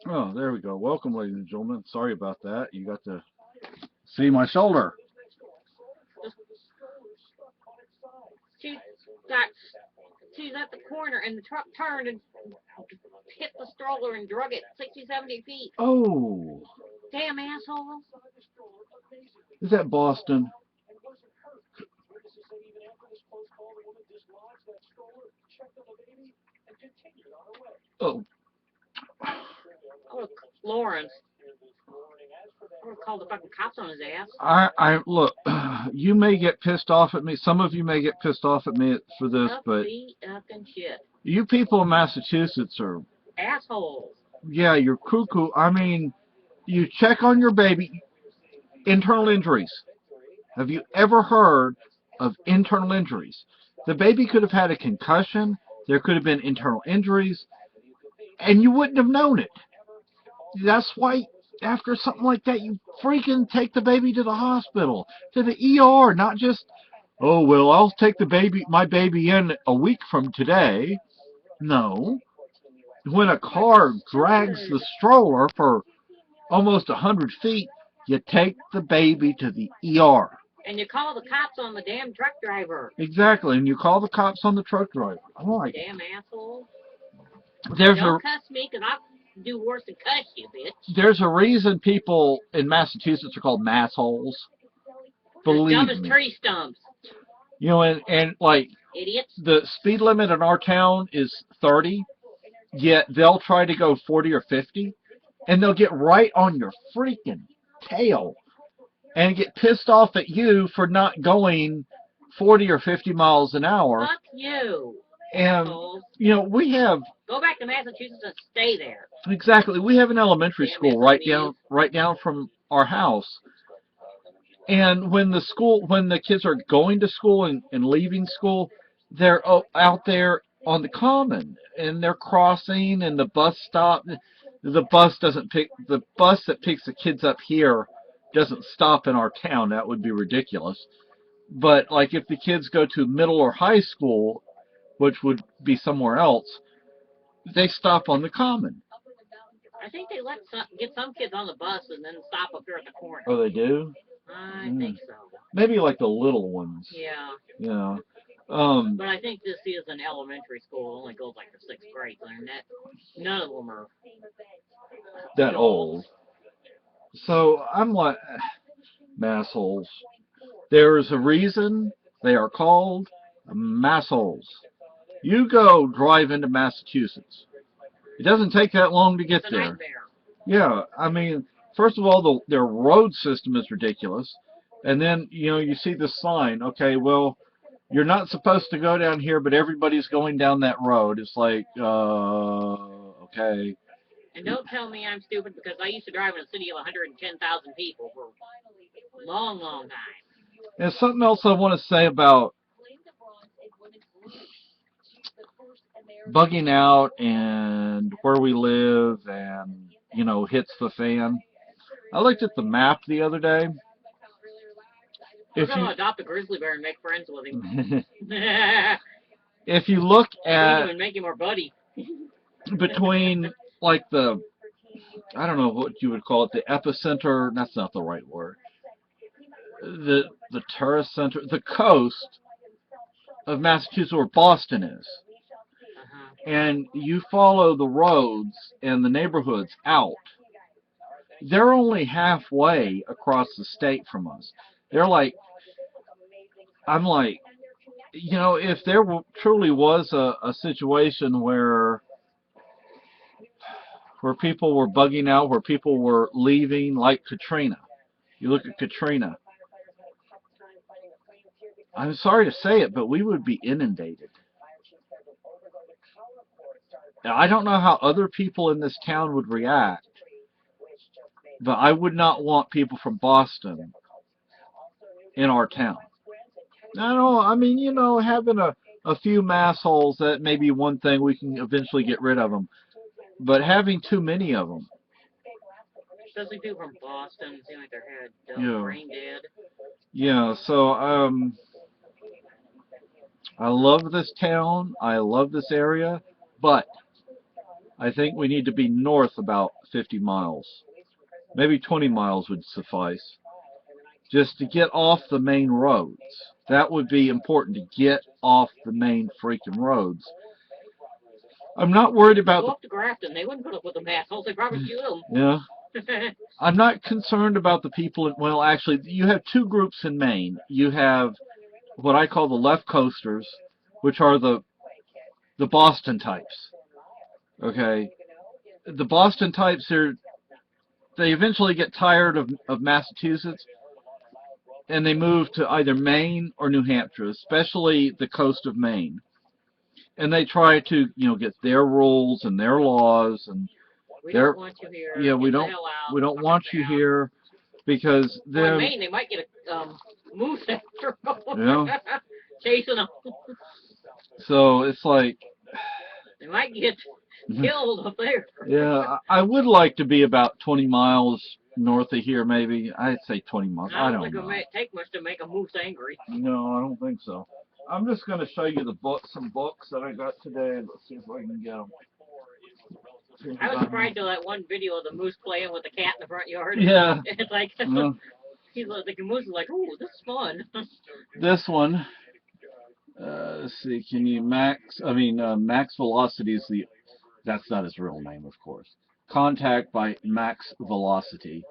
Oh, there we go. Welcome, ladies and gentlemen. Sorry about that. You got to see my shoulder. She got, she's at the corner and the truck turned and hit the stroller and drug it 60, 70 feet. Oh, Damn asshole. is that Boston? Oh, Oh, Lawrence. I would have called the fucking cops on his ass. I look. You may get pissed off at me. Some of you may get pissed off at me for this, Up but the fucking shit. you people in Massachusetts are, Assholes. yeah, you're cuckoo. I mean, you check on your baby. Internal injuries. Have you ever heard of internal injuries? The baby could have had a concussion. There could have been internal injuries, and you wouldn't have known it. That's why after something like that, you freaking take the baby to the hospital, to the ER, not just, oh, well, I'll take my baby in a week from today. No. When a Like car a drags the stupid. stroller for almost 100 feet, you take the baby to the ER. And you call the cops on the damn truck driver. Exactly, and you call the cops on the truck driver. I'm like, Damn asshole. And there's a don't cuss me, because I'll do worse than cuss you, bitch. there's a reason people in Massachusetts are called massholes. As dumb Believe as me. tree stumps. You know, and like Idiots. the speed limit in our town is 30, yet they'll try to go 40 or 50, and they'll get right on your freaking tail and get pissed off at you for not going 40 or 50 miles an hour. Fuck you. And, Assholes. we have, Go back to Massachusetts and stay there. exactly, we have an elementary Damn school SOBs. right down from our house. And when the kids are going to school and leaving school, they're out there on the common and they're crossing and the bus stop. The bus that picks the kids up here doesn't stop in our town. That would be ridiculous. But like if the kids go to middle or high school, which would be somewhere else, they stop on the common. I think they get some kids on the bus and then stop up here at the corner. Oh, they do? I think so. Maybe like the little ones. Yeah. Yeah. But I think this is an elementary school. It only goes like to sixth grade. So none of them are That adults. old. So I'm like, massholes. There is a reason they are called massholes. You go drive into Massachusetts. It doesn't take that long to get It's a there. nightmare. Yeah, I mean, first of all, their road system is ridiculous. And then, you see the sign, okay, well, you're not supposed to go down here, but everybody's going down that road. It's like, okay. And don't tell me I'm stupid because I used to drive in a city of 110,000 people for a long, long time. And something else I want to say about bugging out and where we live and, hits the fan. I looked at the map the other day. I'm going to adopt a grizzly bear and make friends with him. If you look Feed him at and make him our buddy. between like I don't know what you would call it, the epicenter, that's not the right word. The tourist center, the coast of Massachusetts where Boston is. And you follow the roads and the neighborhoods out. They're only halfway across the state from us. They're like, I'm like, if there truly was a situation where people were bugging out, where people were leaving, like Katrina. You look at Katrina. I'm sorry to say it, but we would be inundated. Now, I don't know how other people in this town would react, but I would not want people from Boston in our town. I mean, having a few massholes, that may be one thing, we can eventually get rid of them. But having too many of them. Especially people from Boston, seem like their head Yeah. brain dead. Yeah, so I love this town. I love this area, but I think we need to be north about 50 miles. Maybe 20 miles would suffice. Just to get off the main roads. That would be important, to get off the main freaking roads. I'm not worried about Go up to Grafton. They wouldn't put up with the assholes. They'd probably shoot them. Yeah. I'm not concerned about the people. Well, actually, you have two groups in Maine. You have what I call the left coasters, which are the Boston types. Okay, the Boston types they eventually get tired of Massachusetts, and they move to either Maine or New Hampshire, especially the coast of Maine. And they try to, get their rules and their laws, and we don't want you here. Yeah, we don't want you here, because then in Maine they might get a moose after them. Yeah. Chasing them. So it's like they might get killed up there. Yeah, I would like to be about 20 miles north of here, maybe. I'd say 20 miles. I don't think know. it may take much to make a moose angry. No, I don't think so. I'm just going to show you some books that I got today. Let's see if I can get them. I was surprised to that one video of the moose playing with the cat in the front yard. Yeah. It's like, the moose is like, ooh, this is fun. This one, let's see, Max Velocity is that's not his real name, of course. Contact by Max Velocity.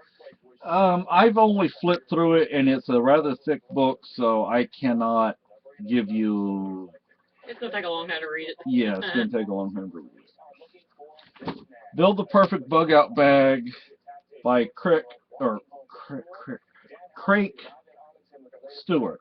I've only flipped through it, and it's a rather thick book, so I cannot give you... It's going to take a long time to read it. Yeah, it's going to take a long time to read it. Build the Perfect Bug Out Bag by Craig Stewart.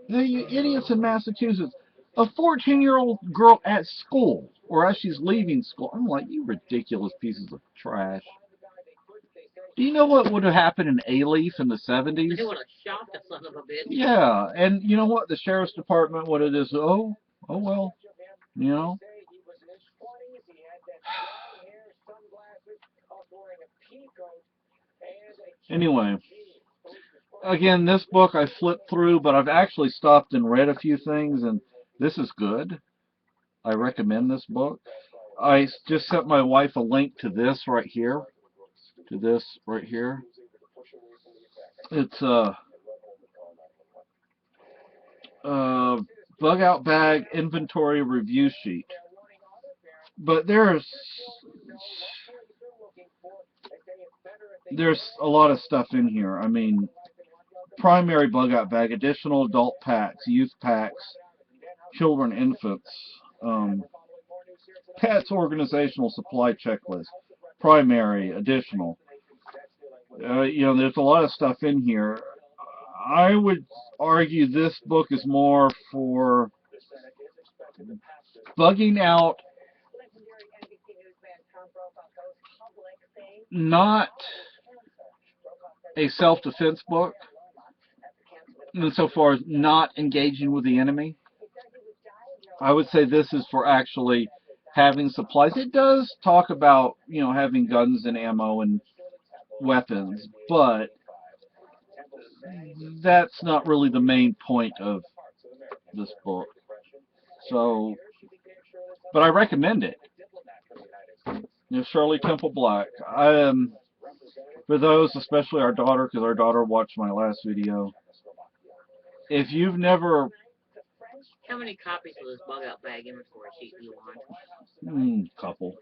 You idiots in Massachusetts. A 14-year-old girl at school, or as she's leaving school. I'm like, you ridiculous pieces of trash. Do you know what would have happened in A-Leaf in the 70s? They would have shot the son of a bitch. Yeah, and you know what? The sheriff's department, what it is, oh well, Anyway, again, this book I flipped through, but I've actually stopped and read a few things, and this is good. I recommend this book. I just sent my wife a link to this right here. It's a bug out bag inventory review sheet. But there's a lot of stuff in here. I mean, primary bug out bag, additional adult packs, youth packs, children, infants, pets organizational supply checklist, primary, additional. There's a lot of stuff in here. I would argue this book is more for bugging out, not a self-defense book, insofar as not engaging with the enemy. I would say this is for actually having supplies. It does talk about, having guns and ammo and weapons, but that's not really the main point of this book. So, but I recommend it. Shirley Temple Black. For those, especially our daughter, because our daughter watched my last video. If you've never... How many copies of this bug out bag inventory sheet do you want? Couple.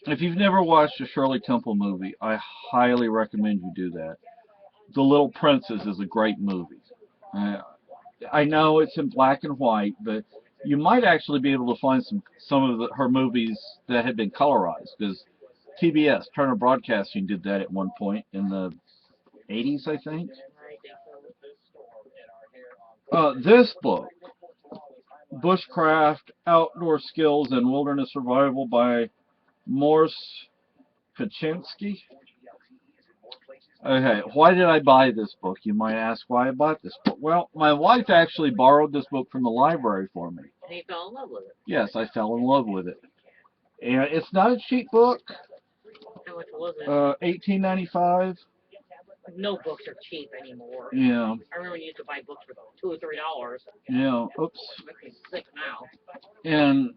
If you've never watched a Shirley Temple movie, I highly recommend you do that. The Little Princess is a great movie. I know it's in black and white, but you might actually be able to find some of her movies that had been colorized, because TBS, Turner Broadcasting, did that at one point in the 80s, I think. This book, Bushcraft, Outdoor Skills and Wilderness Survival by Morse Kaczynski. Okay, why did I buy this book? You might ask why I bought this book. Well, my wife actually borrowed this book from the library for me. And you fell in love with it. Yes, I fell in love with it. And it's not a cheap book. How much was it? $18.95. No books are cheap anymore. Yeah. I remember you used to buy books for $2 or $3. Yeah. Oops. Makes me sick now. And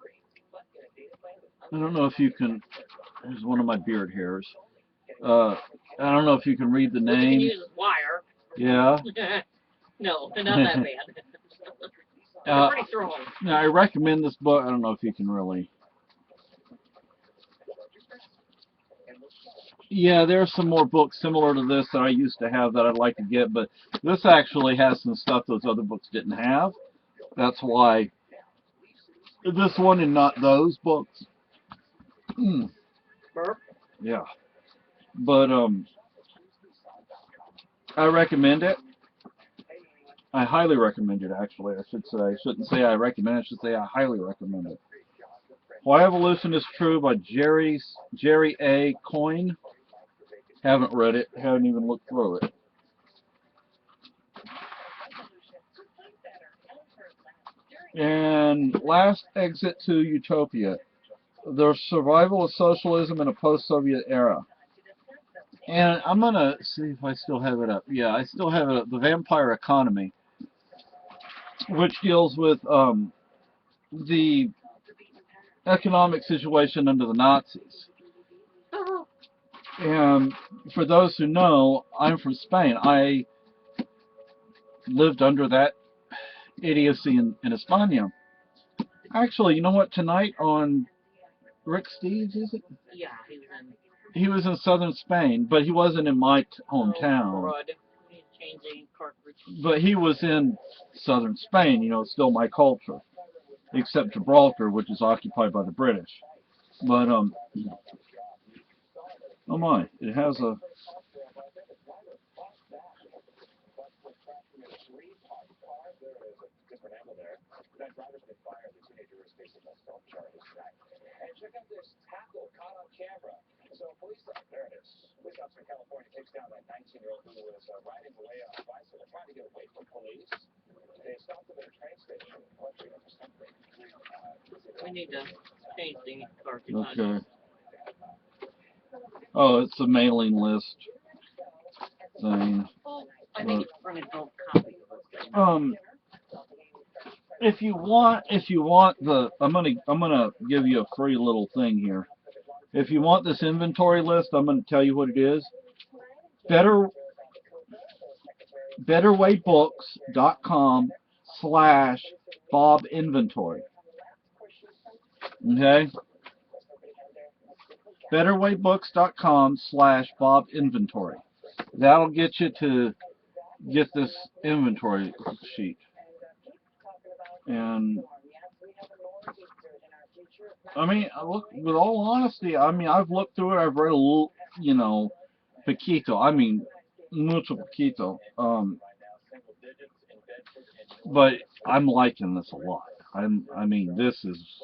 I don't know if you can. Here's one of my beard hairs. I don't know if you can read the What you can name. use is wire. Yeah. No, they're not that bad. They're pretty strong. Now, I recommend this book. I don't know if you can really. Yeah, there's some more books similar to this that I used to have that I'd like to get, but this actually has some stuff those other books didn't have. That's why this one and not those books. Burp. Yeah. But I recommend it. I highly recommend it, actually. I should say. I shouldn't say I recommend it. I should say I highly recommend it. Why Evolution is True by Jerry A. Coyne. Haven't read it. Haven't even looked through it. And Last Exit to Utopia. The Survival of Socialism in a Post-Soviet Era. And I'm going to see if I still have it up. Yeah, I still have it up. The Vampire Economy, which deals with the economic situation under the Nazis. And for those who know, I'm from Spain. I lived under that idiocy in España. Actually, you know what? Tonight on Rick Steves, is it? Yeah, he was in. He was in southern Spain, but he wasn't in my hometown. Oh, he's changing cartridge. But he was in southern Spain, you know, still my culture. Except Gibraltar, which is occupied by the British. But, oh my, it has a... We need to change the cartridge. Okay. Oh, it's a mailing list thing. Oh, I think it's running both copies of this thing. If you want the, I'm gonna give you a free little thing here. If you want this inventory list, I'm gonna tell you what it is. Betterwaybooks.com/Bob Inventory. Okay? Betterwaybooks.com/Bob Inventory. That'll get you to get this inventory sheet. And I mean, look, with all honesty, I mean, I've looked through it. I've read a little, you know, poquito. I mean, mucho poquito. But I'm liking this a lot. I mean, this is.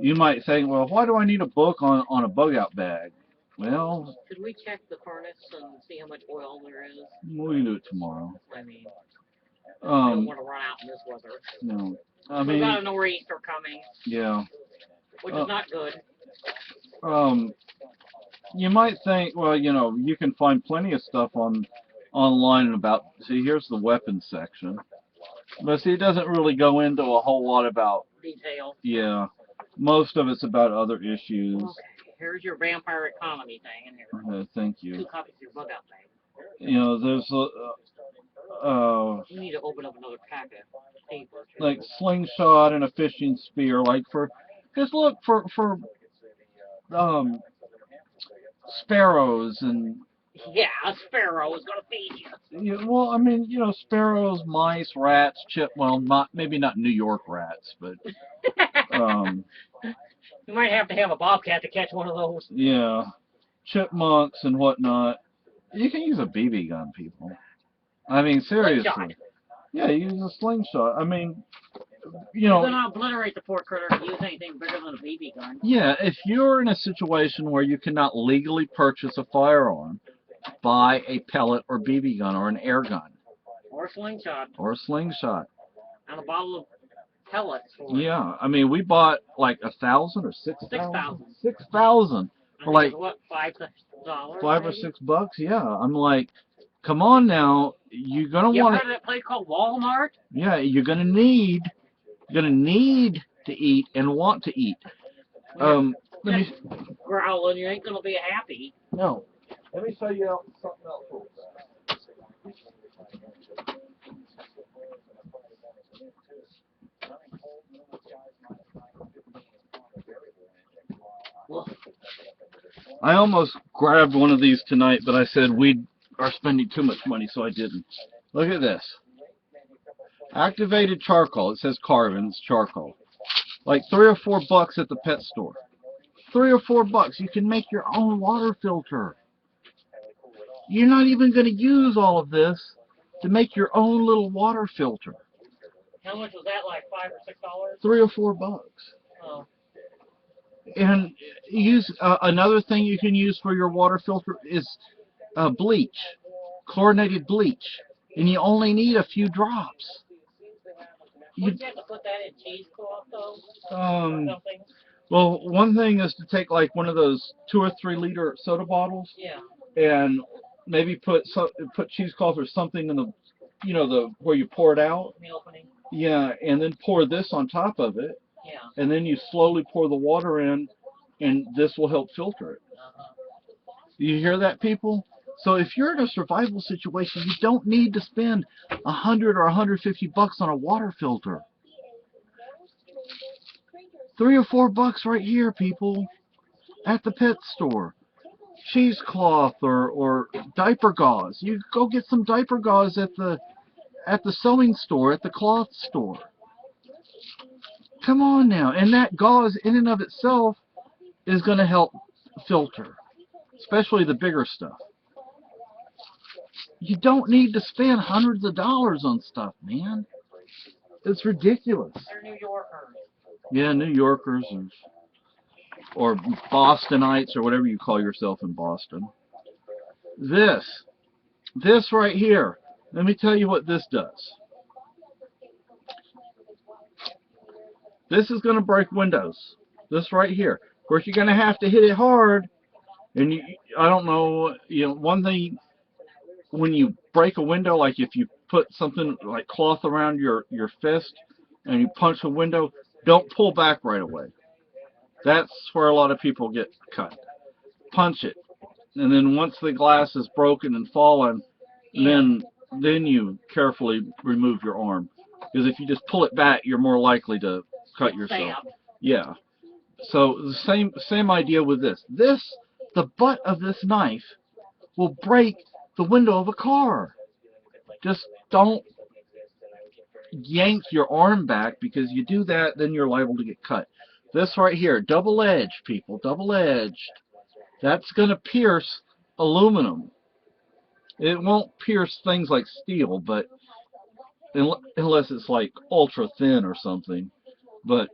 You might think, well, why do I need a book on a bug out bag? Well, should we check the furnace and see how much oil there is? We can do it tomorrow. I mean, I don't want to run out in this weather. No. We got a nor'easter coming. Yeah. Which is not good. You might think, well, you know, you can find plenty of stuff online about. See, here's the weapons section. But see, it doesn't really go into a whole lot about detail. Yeah. Most of it's about other issues. Okay. Here's your vampire economy thing in here. Thank you. 2 copies of your bug out bag. You know, there's you need to open up another packet of paper. Like slingshot and a fishing spear, like just look for sparrows and. Yeah, a sparrow is gonna feed you. Yeah, well, I mean, you know, sparrows, mice, rats, maybe not New York rats, but you might have to have a bobcat to catch one of those. Yeah, chipmunks and whatnot. You can use a BB gun, people. I mean, seriously. Slingshot. Yeah, use a slingshot. I mean, you know. You're gonna obliterate the poor critter to use anything bigger than a BB gun. Yeah, if you're in a situation where you cannot legally purchase a firearm, buy a pellet or BB gun or an air gun. Or a slingshot. Or a slingshot. And a bottle of pellets. Yeah, I mean, we bought like 1,000 or 6,000. 6,000. 6,000 For like what, $5, $5 or maybe? $6? Yeah. I'm like, come on now. You're gonna You ever want heard of that place called Walmart? Yeah, you're gonna need to eat and want to eat. Let me. Growling, you ain't gonna be happy. No. Let me show you something else. I almost grabbed one of these tonight, but I said we are spending too much money, so I didn't. Look at this. Activated charcoal. It says carbon. It's charcoal. Like $3 or $4 at the pet store. $3 or $4. You can make your own water filter. You're not even going to use all of this to make your own little water filter. How much was that, like $5 or $6? $3 or $4. Oh. And use another thing you can use for your water filter is bleach, chlorinated bleach, and you only need a few drops. Wouldn't you have to put that in cheesecloth though? Something? Well, one thing is to take like one of those 2 or 3 liter soda bottles, Yeah. and maybe put cheesecloth or something in the, the where you pour it out. The opening. Yeah, and then pour this on top of it. Yeah. And then you slowly pour the water in, and this will help filter it. You hear that, people? So if you're in a survival situation, you don't need to spend $100 or $150 on a water filter. $3 or $4 right here, people, at the pet store. Cheesecloth or diaper gauze. You go get some diaper gauze at the sewing store, at the cloth store. Come on now. And that gauze in and of itself is going to help filter, especially the bigger stuff. You don't need to spend hundreds of dollars on stuff, man. It's ridiculous. They're New Yorkers. Yeah, New Yorkers or Bostonites or whatever you call yourself in Boston. This right here, let me tell you what this does. This is going to break windows. This right here. Of course, you're going to have to hit it hard. And I don't know, one thing, when you break a window, like if you put something like cloth around your fist and you punch a window, don't pull back right away. That's where a lot of people get cut. Punch it. And then once the glass is broken and fallen, then you carefully remove your arm. Because if you just pull it back, you're more likely to cut yourself. Yeah. So the same idea with this. The butt of this knife will break the window of a car. Just don't yank your arm back, because you do that, then you're liable to get cut. This right here, double-edged, people, double-edged. That's going to pierce aluminum. It won't pierce things like steel, but unless it's like ultra thin or something. But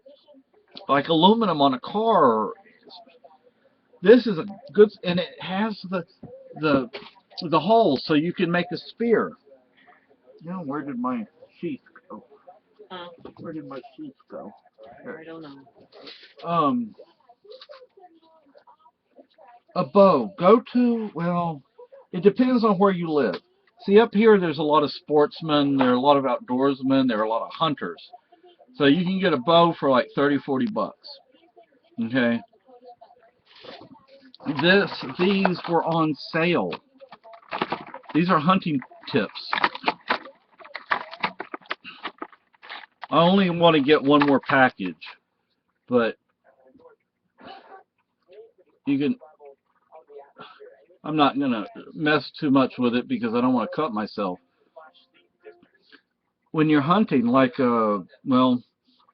like aluminum on a car, this is a good, and it has the hole so you can make a spear. Where did my sheath go? Where did my sheath go? I don't know. A bow. Well, it depends on where you live. See, up here there's a lot of sportsmen, there are a lot of outdoorsmen, there are a lot of hunters. So you can get a bow for like $30, $40. Okay? These were on sale. These are hunting tips. I only want to get one more package, but you can. I'm not going to mess too much with it because I don't want to cut myself. When you're hunting, like, well,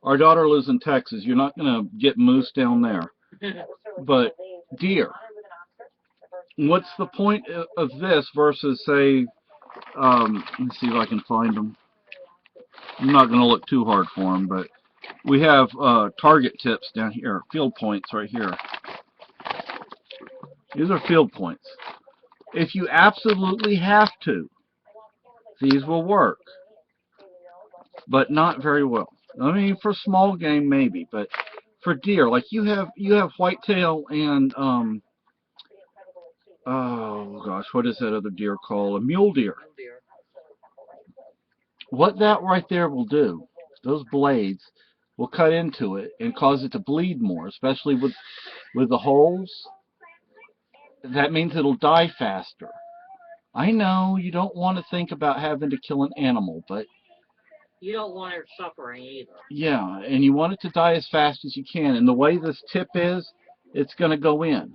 our daughter lives in Texas. You're not going to get moose down there. But deer. What's the point of this versus, say, let's see if I can find them. I'm not going to look too hard for them, but we have target tips down here, field points right here. These are field points. If you absolutely have to, these will work, but not very well. I mean, for small game maybe, but for deer, like you have whitetail and oh gosh, what is that other deer called? A mule deer. Mule deer. What that right there will do, those blades will cut into it and cause it to bleed more, especially with the holes. That means it'll die faster. I know you don't want to think about having to kill an animal, but You don't want her suffering either. yeah, and you want it to die as fast as you can. And the way this tip is, it's going to go in.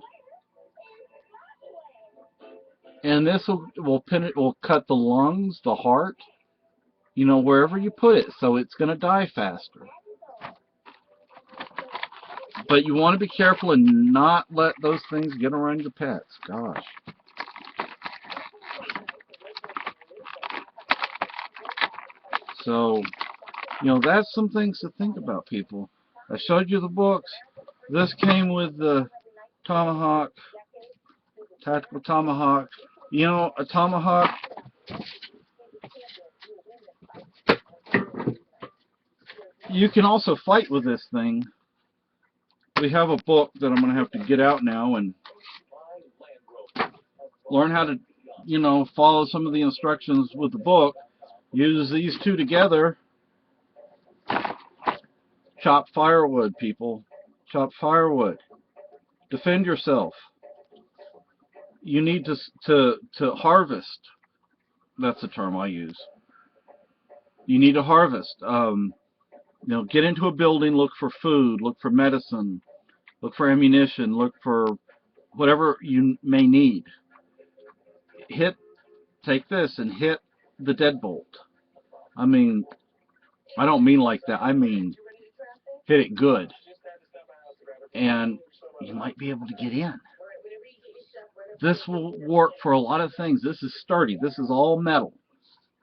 And this will cut the lungs, the heart, you know, wherever you put it, so it's going to die faster. But you want to be careful and not let those things get around your pets. Gosh. So, you know, that's some things to think about, people. I showed you the books. This came with the tomahawk, tactical tomahawk. You know, a tomahawk, you can also fight with this thing. We have a book that I'm going to have to get out now and learn how to, you know, follow some of the instructions with the book. Use these two together. Chop firewood, people. Chop firewood. Defend yourself. You need to harvest. That's the term I use. You need to harvest. You know, get into a building, look for food, look for medicine, look for ammunition, look for whatever you may need. Take this and hit the deadbolt. I mean, I don't mean like that. I mean, hit it good. And you might be able to get in. This will work for a lot of things. This is sturdy. This is all metal.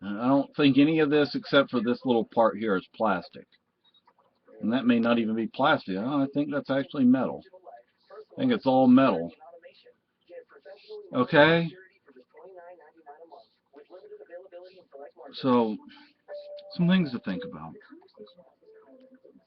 I don't think any of this, except for this little part here, is plastic. And that may not even be plastic. I think that's actually metal. I think it's all metal. Okay? So, some things to think about.